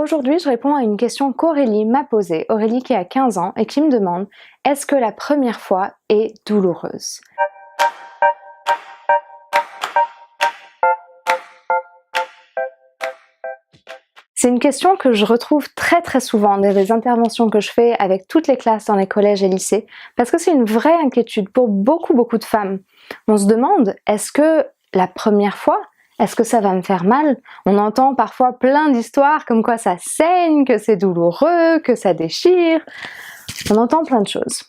Aujourd'hui, je réponds à une question qu'Aurélie m'a posée, Aurélie qui a 15 ans et qui me demande « Est-ce que la première fois est douloureuse ?» C'est une question que je retrouve très souvent dans les interventions que je fais avec toutes les classes dans les collèges et lycées, parce que c'est une vraie inquiétude pour beaucoup de femmes. On se demande, est-ce que la première fois, est-ce que ça va me faire mal? On entend parfois plein d'histoires comme quoi ça saigne, que c'est douloureux, que ça déchire. On entend plein de choses.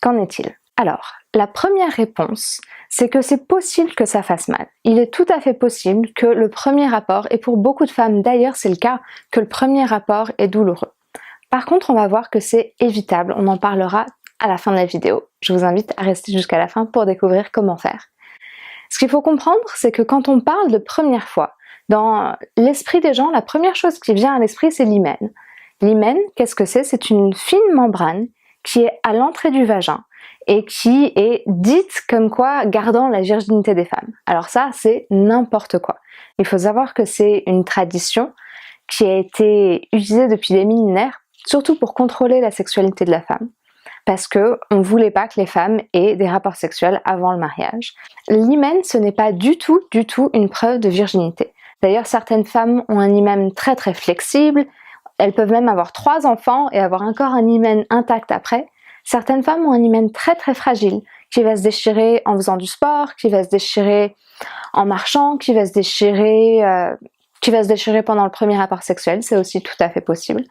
Qu'en est-il? Alors, la première réponse, c'est que c'est possible que ça fasse mal. Il est tout à fait possible que le premier rapport, et pour beaucoup de femmes d'ailleurs c'est le cas, que le premier rapport est douloureux. Par contre, on va voir que c'est évitable, on en parlera à la fin de la vidéo. Je vous invite à rester jusqu'à la fin pour découvrir comment faire. Ce qu'il faut comprendre, c'est que quand on parle de première fois, dans l'esprit des gens, la première chose qui vient à l'esprit, c'est l'hymen. L'hymen, qu'est-ce que c'est? C'est une fine membrane qui est à l'entrée du vagin et qui est dite comme quoi gardant la virginité des femmes. Alors ça, c'est n'importe quoi. Il faut savoir que c'est une tradition qui a été utilisée depuis des millénaires, surtout pour contrôler la sexualité de la femme, parce qu'on ne voulait pas que les femmes aient des rapports sexuels avant le mariage. L'hymen, ce n'est pas du tout une preuve de virginité. D'ailleurs, certaines femmes ont un hymen très flexible, elles peuvent même avoir 3 enfants et avoir encore un hymen intact après. Certaines femmes ont un hymen très fragile, qui va se déchirer en faisant du sport, qui va se déchirer en marchant, qui va se déchirer pendant le premier rapport sexuel, c'est aussi tout à fait possible.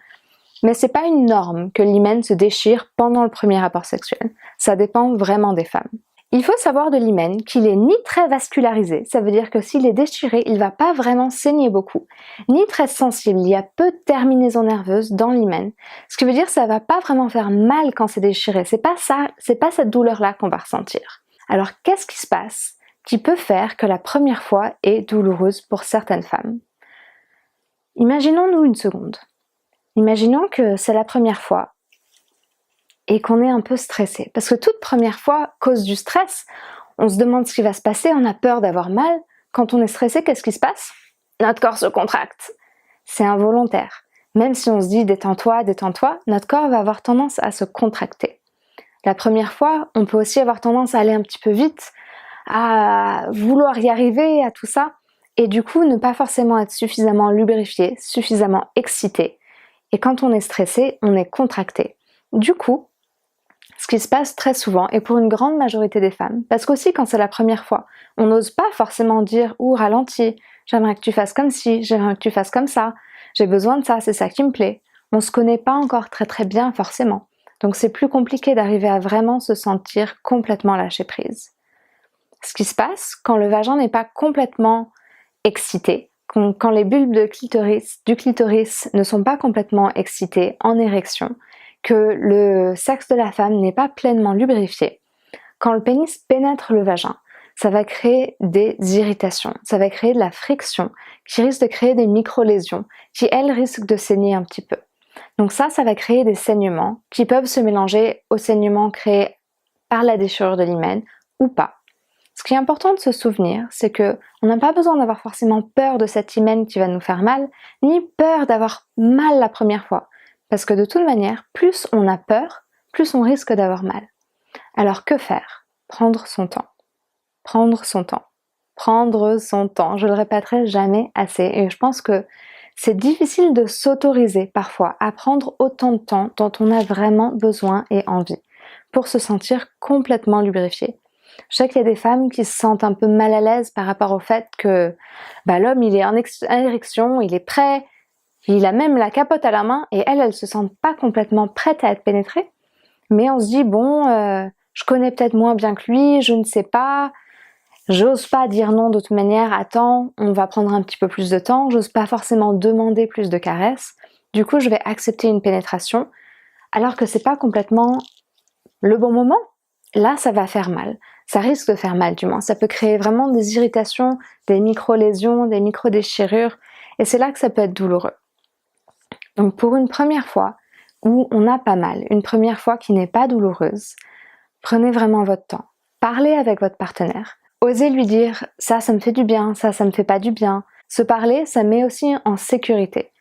Mais c'est pas une norme que l'hymen se déchire pendant le premier rapport sexuel. Ça dépend vraiment des femmes. Il faut savoir de l'hymen qu'il est ni très vascularisé, ça veut dire que s'il est déchiré, il va pas vraiment saigner beaucoup, ni très sensible, il y a peu de terminaisons nerveuses dans l'hymen, ce qui veut dire que ça va pas vraiment faire mal quand c'est déchiré, c'est pas cette douleur-là qu'on va ressentir. Alors qu'est-ce qui se passe qui peut faire que la première fois est douloureuse pour certaines femmes? Imaginons-nous une seconde. Imaginons que c'est la première fois et qu'on est un peu stressé. Parce que toute première fois cause du stress, on se demande ce qui va se passer, on a peur d'avoir mal. Quand on est stressé, qu'est-ce qui se passe? Notre corps se contracte. C'est involontaire. Même si on se dit détends-toi, notre corps va avoir tendance à se contracter. La première fois, on peut aussi avoir tendance à aller un petit peu vite, à vouloir y arriver, à tout ça, et du coup ne pas forcément être suffisamment lubrifié, suffisamment excité. Et quand on est stressé, on est contracté. Du coup, ce qui se passe très souvent, et pour une grande majorité des femmes, parce qu'aussi quand c'est la première fois, on n'ose pas forcément dire « Ouh, ralentis, j'aimerais que tu fasses comme ci, j'aimerais que tu fasses comme ça, j'ai besoin de ça, c'est ça qui me plaît ». On se connaît pas encore très bien forcément, donc c'est plus compliqué d'arriver à vraiment se sentir complètement lâcher prise. Ce qui se passe quand le vagin n'est pas complètement excité, quand les bulbes du clitoris ne sont pas complètement excitées, en érection, que le sexe de la femme n'est pas pleinement lubrifié, quand le pénis pénètre le vagin, ça va créer des irritations, ça va créer de la friction, qui risque de créer des micro-lésions, qui elles risquent de saigner un petit peu. Donc ça va créer des saignements qui peuvent se mélanger aux saignements créés par la déchirure de l'hymen ou pas. Ce qui est important de se souvenir, c'est que on n'a pas besoin d'avoir forcément peur de cet hymen qui va nous faire mal, ni peur d'avoir mal la première fois. Parce que de toute manière, plus on a peur, plus on risque d'avoir mal. Alors que faire? Prendre son temps. Prendre son temps. Prendre son temps. Je le répéterai jamais assez. Et je pense que c'est difficile de s'autoriser parfois à prendre autant de temps dont on a vraiment besoin et envie pour se sentir complètement lubrifié. Je sais qu'il y a des femmes qui se sentent un peu mal à l'aise par rapport au fait que l'homme il est en érection, il est prêt, il a même la capote à la main et elles se sentent pas complètement prêtes à être pénétrées. Mais on se dit bon, je connais peut-être moins bien que lui, je ne sais pas, j'ose pas dire non de toute manière, attends, on va prendre un petit peu plus de temps, j'ose pas forcément demander plus de caresses, du coup je vais accepter une pénétration alors que c'est pas complètement le bon moment. Là ça va faire mal, ça risque de faire mal du moins, ça peut créer vraiment des irritations, des micro-lésions, des micro-déchirures et c'est là que ça peut être douloureux. Donc pour une première fois où on a pas mal, une première fois qui n'est pas douloureuse, prenez vraiment votre temps. Parlez avec votre partenaire. Osez lui dire « ça me fait du bien, ça me fait pas du bien ». Se parler, ça met aussi en sécurité.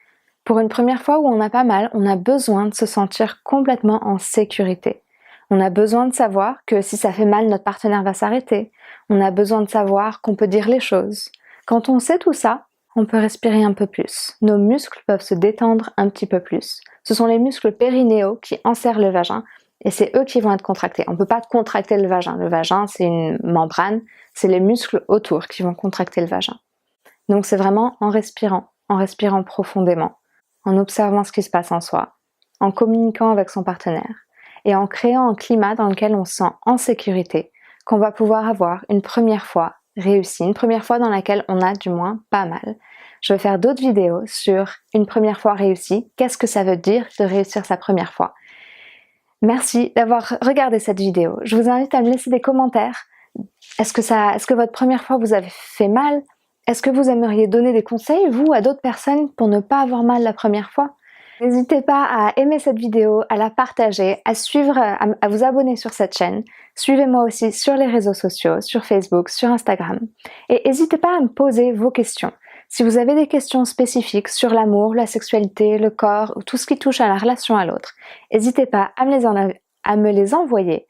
Pour une première fois où on n'a pas mal, on a besoin de se sentir complètement en sécurité. On a besoin de savoir que si ça fait mal, notre partenaire va s'arrêter. On a besoin de savoir qu'on peut dire les choses. Quand on sait tout ça, on peut respirer un peu plus. Nos muscles peuvent se détendre un petit peu plus. Ce sont les muscles périnéaux qui enserrent le vagin et c'est eux qui vont être contractés. On ne peut pas contracter le vagin. Le vagin, c'est une membrane, c'est les muscles autour qui vont contracter le vagin. Donc c'est vraiment en respirant profondément, en observant ce qui se passe en soi, en communiquant avec son partenaire et en créant un climat dans lequel on se sent en sécurité, qu'on va pouvoir avoir une première fois réussie, une première fois dans laquelle on a du moins pas mal. Je vais faire d'autres vidéos sur une première fois réussie, qu'est-ce que ça veut dire de réussir sa première fois. Merci d'avoir regardé cette vidéo. Je vous invite à me laisser des commentaires. Est-ce que votre première fois vous avez fait mal? Est-ce que vous aimeriez donner des conseils, vous, à d'autres personnes pour ne pas avoir mal la première fois? N'hésitez pas à aimer cette vidéo, à la partager, à suivre, à vous abonner sur cette chaîne. Suivez-moi aussi sur les réseaux sociaux, sur Facebook, sur Instagram. Et n'hésitez pas à me poser vos questions. Si vous avez des questions spécifiques sur l'amour, la sexualité, le corps, ou tout ce qui touche à la relation à l'autre, n'hésitez pas à me les envoyer